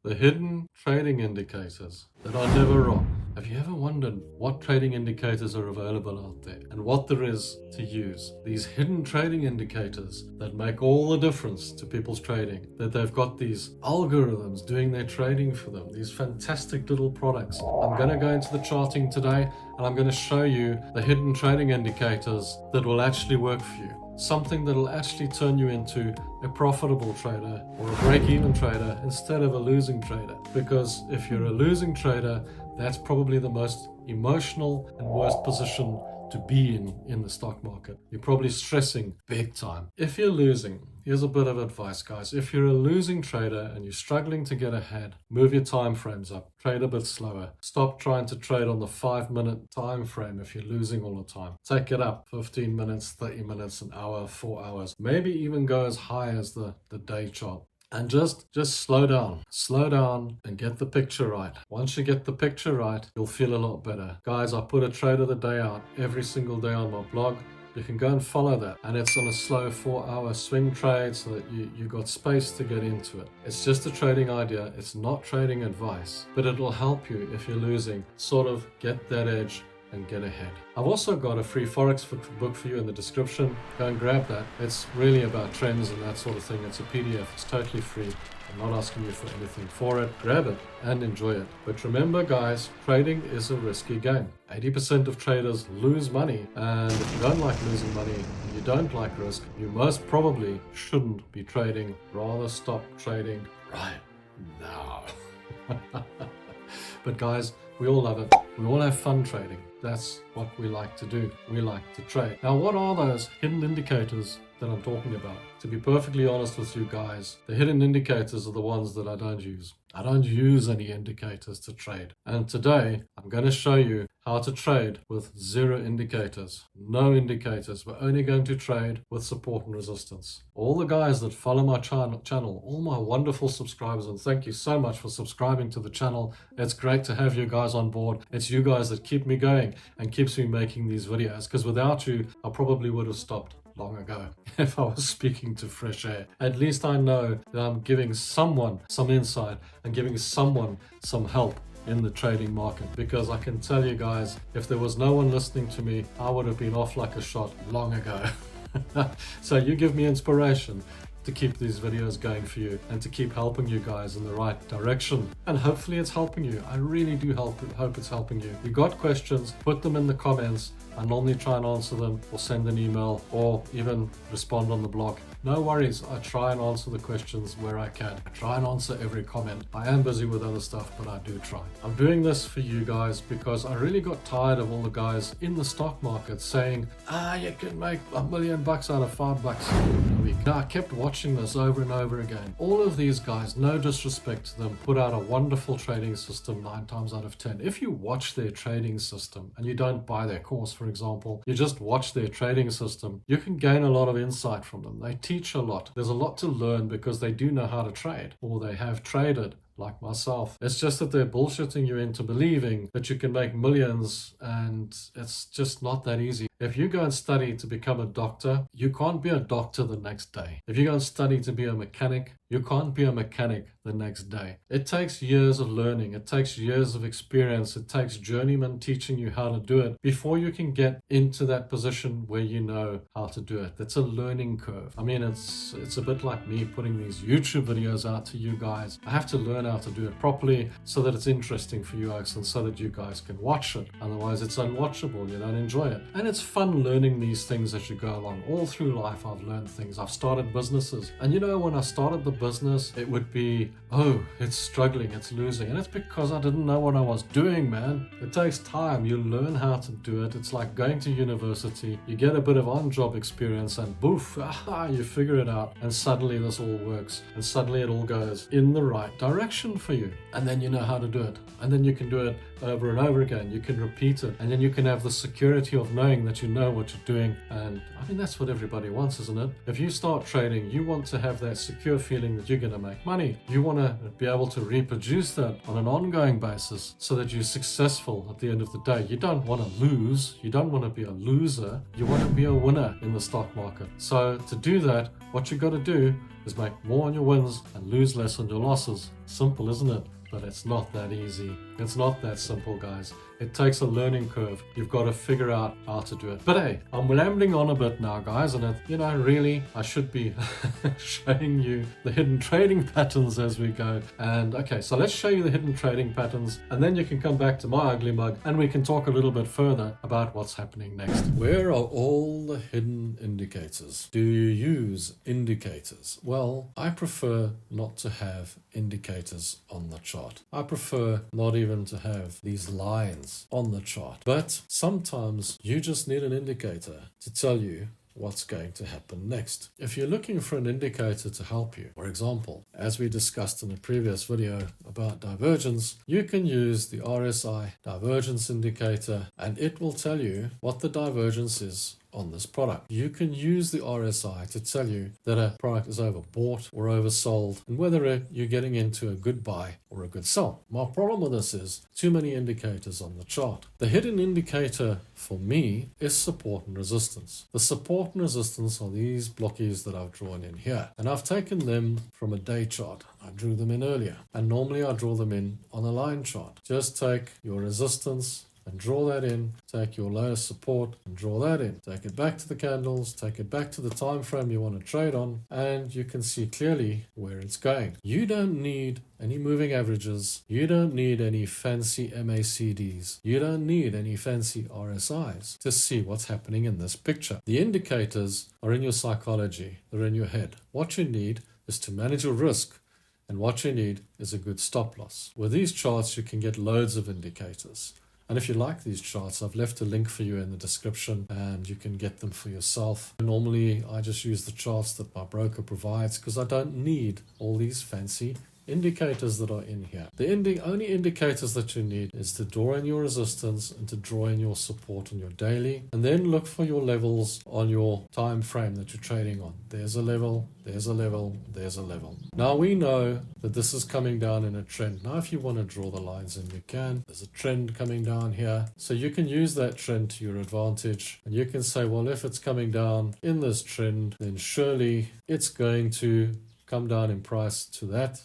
the hidden trading indicators that are never wrong. Have you ever wondered what trading indicators are available out there and what there is to use? These hidden trading indicators that make all the difference to people's trading, that they've got these algorithms doing their trading for them, these fantastic little products. I'm going to go into the charting today and I'm going to show you the hidden trading indicators that will actually work for you. Something that'll actually turn you into a profitable trader or a break-even trader instead of a losing trader. Because if you're a losing trader, that's probably the most emotional and worst position to be in the stock market. You're probably stressing big time. If you're losing, here's a bit of advice, guys. If you're a losing trader and you're struggling to get ahead, move your time frames up. Trade a bit slower. Stop trying to trade on the 5-minute time frame if you're losing all the time. Take it up 15 minutes, 30 minutes, an hour, 4 hours. Maybe even go as high as the day chart. And just slow down and get the picture right. Once you get the picture right, you'll feel a lot better. Guys, I put a trade of the day out every single day on my blog. You can go and follow that, and it's on a slow 4-hour swing trade so that you got space to get into it. It's just a trading idea. It's not trading advice, but it'll help you if you're losing, sort of get that edge and get ahead. I've also got a free Forex book for you in the description. Go and grab that. It's really about trends and that sort of thing. It's a PDF. It's totally free. I'm not asking you for anything for it. Grab it and enjoy it. But remember, guys, trading is a risky game. 80% of traders lose money. And if you don't like losing money and you don't like risk, you most probably shouldn't be trading. Rather stop trading right now. But guys, we all love it. We all have fun trading. That's what we like to do. We like to trade. Now, what are those hidden indicators that I'm talking about? To be perfectly honest with you guys, the hidden indicators are the ones that I don't use. I don't use any indicators to trade. And today, I'm going to show you how to trade with 0 indicators. No indicators. We're only going to trade with support and resistance. All the guys that follow my channel, all my wonderful subscribers, and thank you so much for subscribing to the channel. It's great to have you guys on board. It's you guys that keep me going and keeps me making these videos, because without you, I probably would have stopped long ago if I was speaking to fresh air. At least I know that I'm giving someone some insight and giving someone some help in the trading market, because I can tell you guys, if there was no one listening to me, I would have been off like a shot long ago. So you give me inspiration to keep these videos going for you and to keep helping you guys in the right direction. And hopefully it's helping you. I really do hope it's helping you. If you got questions, put them in the comments. I normally try and answer them, or send an email, or even respond on the blog. No worries, I try and answer the questions where I can. I try and answer every comment. I am busy with other stuff, but I do try. I'm doing this for you guys because I really got tired of all the guys in the stock market saying, you can make $1 million out of $5 a week. Now, I kept watching this over and over again. All of these guys, no disrespect to them, put out a wonderful trading system 9 times out of 10. If you watch their trading system and you don't buy their course, for example, you just watch their trading system, you can gain a lot of insight from them. They teach a lot. There's a lot to learn because they do know how to trade, or they have traded, like myself. It's just that they're bullshitting you into believing that you can make millions, and it's just not that easy. If you go and study to become a doctor, you can't be a doctor the next day. If you go and study to be a mechanic, you can't be a mechanic the next day. It takes years of learning. It takes years of experience. It takes journeymen teaching you how to do it before you can get into that position where you know how to do it. It's a learning curve. I mean, it's a bit like me putting these YouTube videos out to you guys. I have to learn how to do it properly so that it's interesting for you guys and so that you guys can watch it. Otherwise, it's unwatchable. You don't enjoy it. And it's fun learning these things as you go along. All through life, I've learned things. I've started businesses. And you know, when I started the business, it would be, oh, it's struggling, it's losing. And it's because I didn't know what I was doing, man. It takes time. You learn how to do it. It's like going to university. You get a bit of on-job experience and boof, you figure it out. And suddenly this all works. And suddenly it all goes in the right direction for you. And then you know how to do it. And then you can do it over and over again. You can repeat it. And then you can have the security of knowing that you know what you're doing. And I mean, that's what everybody wants, isn't it? If you start trading, you want to have that secure feeling that you're going to make money. You want to be able to reproduce that on an ongoing basis so that you're successful at the end of the day. You don't want to lose. You don't want to be a loser. You want to be a winner in the stock market. So to do that, what you got to do is make more on your wins and lose less on your losses. Simple, isn't it? But it's not that easy. It's not that simple, guys. It takes a learning curve. You've got to figure out how to do it. But hey, I'm rambling on a bit now, guys, and really, I should be showing you the hidden trading patterns as we go. And okay, so let's show you the hidden trading patterns, and then you can come back to my ugly mug, and we can talk a little bit further about what's happening next. Where are all the hidden indicators? Do you use indicators? Well, I prefer not to have indicators on the chart. I prefer not even to have these lines on the chart. But sometimes you just need an indicator to tell you what's going to happen next. If you're looking for an indicator to help you, for example, as we discussed in a previous video about divergence, you can use the RSI divergence indicator, and it will tell you what the divergence is on this product. You can use the RSI to tell you that a product is overbought or oversold, and whether you're getting into a good buy or a good sell. My problem with this is too many indicators on the chart. The hidden indicator for me is support and resistance. The support and resistance are these blockies that I've drawn in here, and I've taken them from a day chart. I drew them in earlier, and normally I draw them in on a line chart. Just take your resistance and draw that in, take your lowest support and draw that in. Take it back to the candles, take it back to the time frame you want to trade on, and you can see clearly where it's going. You don't need any moving averages. You don't need any fancy MACDs. You don't need any fancy RSIs to see what's happening in this picture. The indicators are in your psychology. They're in your head. What you need is to manage your risk, and what you need is a good stop loss. With these charts, you can get loads of indicators. And if you like these charts, I've left a link for you in the description, and you can get them for yourself. Normally, I just use the charts that my broker provides because I don't need all these fancy indicators that are in here. The only indicators that you need is to draw in your resistance and to draw in your support on your daily, and then look for your levels on your time frame that you're trading on. There's a level, there's a level, there's a level. Now we know that this is coming down in a trend. Now if you want to draw the lines in, you can. There's a trend coming down here, so you can use that trend to your advantage, and you can say, well, if it's coming down in this trend, then surely it's going to come down in price to that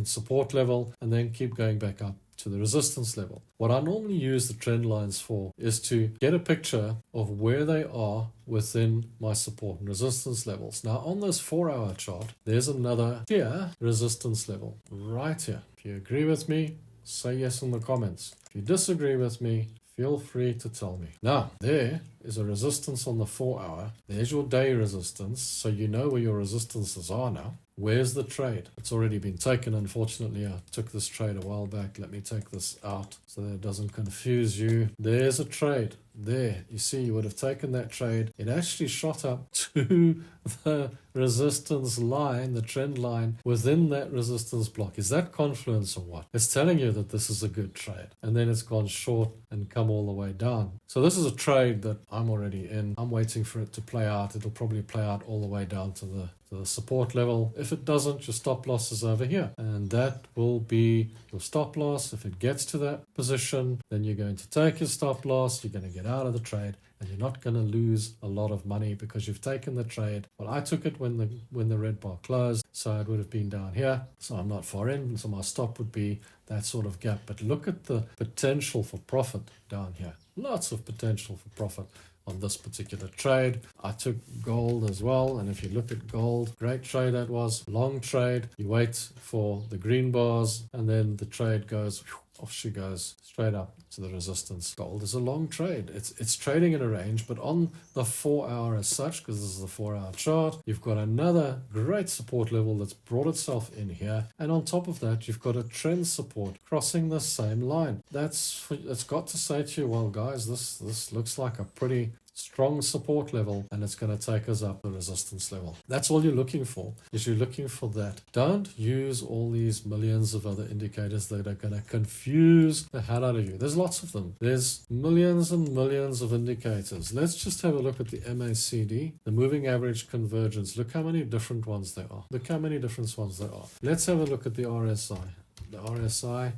support level, and then keep going back up to the resistance level. What I normally use the trend lines for is to get a picture of where they are within my support and resistance levels. Now on this 4-hour chart, there's another clear resistance level right here. If you agree with me, say yes in the comments. If you disagree with me, feel free to tell me. Now, there is a resistance on the 4-hour. There's your day resistance, so you know where your resistances are now. Where's the trade? It's already been taken, unfortunately. I took this trade a while back. Let me take this out so that it doesn't confuse you. There's a trade. There, you see, you would have taken that trade. It actually shot up to the resistance line, the trend line, within that resistance block. Is that confluence or what? It's telling you that this is a good trade. And then it's gone short and come all the way down. So this is a trade that I'm already in. I'm waiting for it to play out. It'll probably play out all the way down to the support level. If it doesn't, your stop loss is over here, and that will be your stop loss. If it gets to that position, then you're going to take your stop loss, you're going to get out of the trade, and you're not going to lose a lot of money because you've taken the trade. Well, I took it when the red bar closed, so it would have been down here, so I'm not far in, so my stop would be that sort of gap. But look at the potential for profit down here. Lots of potential for profit on this particular trade. I took gold as well, and if you look at gold, great trade that was. Long trade. You wait for the green bars, and then the trade goes, off she goes, straight up to the resistance. Gold is a long trade. It's trading in a range, but on the 4-hour as such, because this is the 4-hour chart, you've got another great support level that's brought itself in here, and on top of that, you've got a trend support crossing the same line. It's got to say to you, well, guys, this looks like a pretty strong support level, and it's going to take us up the resistance level. That's all you're looking for, is you're looking for that. Don't use all these millions of other indicators that are going to confuse the hell out of you. There's lots of them. There's millions and millions of indicators. Let's just have a look at the MACD, the moving average convergence. Look how many different ones there are. Look how many different ones there are. Let's have a look at the RSI. The RSI,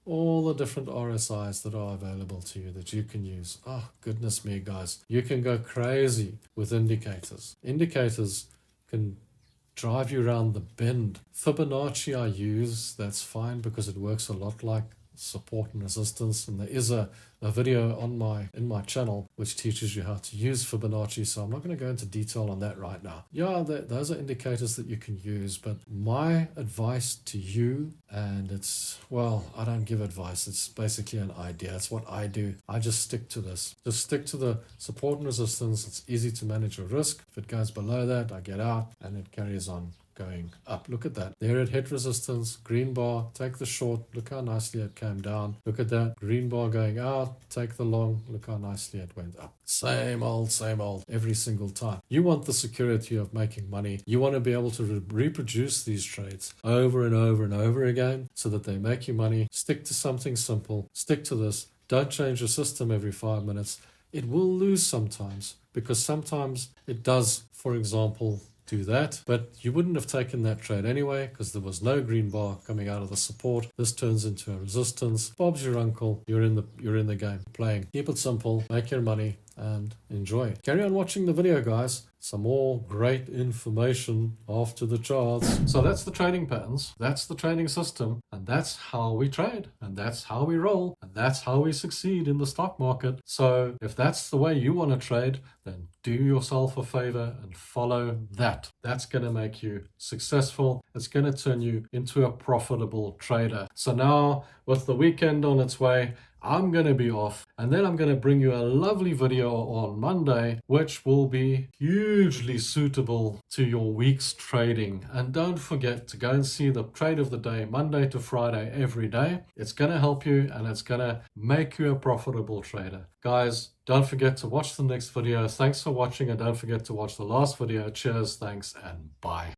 all the different RSIs that are available to you that you can use. Oh, goodness me, guys. You can go crazy with indicators. Indicators can drive you around the bend. Fibonacci I use, that's fine because it works a lot like support and resistance, and there is a video on in my channel which teaches you how to use Fibonacci, so I'm not going to go into detail on that right now. Yeah, those are indicators that you can use, but my advice to you, and it's, well, I don't give advice, it's basically an idea, it's what I do. I just stick to this. Just stick to the support and resistance. It's easy to manage your risk. If it goes below that, I get out, and it carries on going up. Look at that. There it hit resistance, green bar, take the short, look how nicely it came down. Look at that, green bar going out, take the long, look how nicely it went up. Same old, every single time. You want the security of making money. You want to be able to reproduce these trades over and over and over again so that they make you money. Stick to something simple. Stick to this. Don't change your system every 5 minutes. It will lose sometimes because sometimes it does, for example, do that, but you wouldn't have taken that trade anyway because there was no green bar coming out of the support. This turns into a resistance. Bob's your uncle. You're in the game playing. Keep it simple, make your money, and enjoy. Carry on watching the video, guys. Some more great information after the charts. So that's the trading patterns, that's the trading system, and that's how we trade, and that's how we roll, and that's how we succeed in the stock market. So if that's the way you want to trade, then do yourself a favor and follow that. That's going to make you successful. It's going to turn you into a profitable trader. So now, with the weekend on its way, I'm going to be off, and then I'm going to bring you a lovely video on Monday, which will be hugely suitable to your week's trading. And don't forget to go and see the trade of the day, Monday to Friday, every day. It's going to help you, and it's going to make you a profitable trader. Guys, don't forget to watch the next video. Thanks for watching, and don't forget to watch the last video. Cheers, thanks, and bye.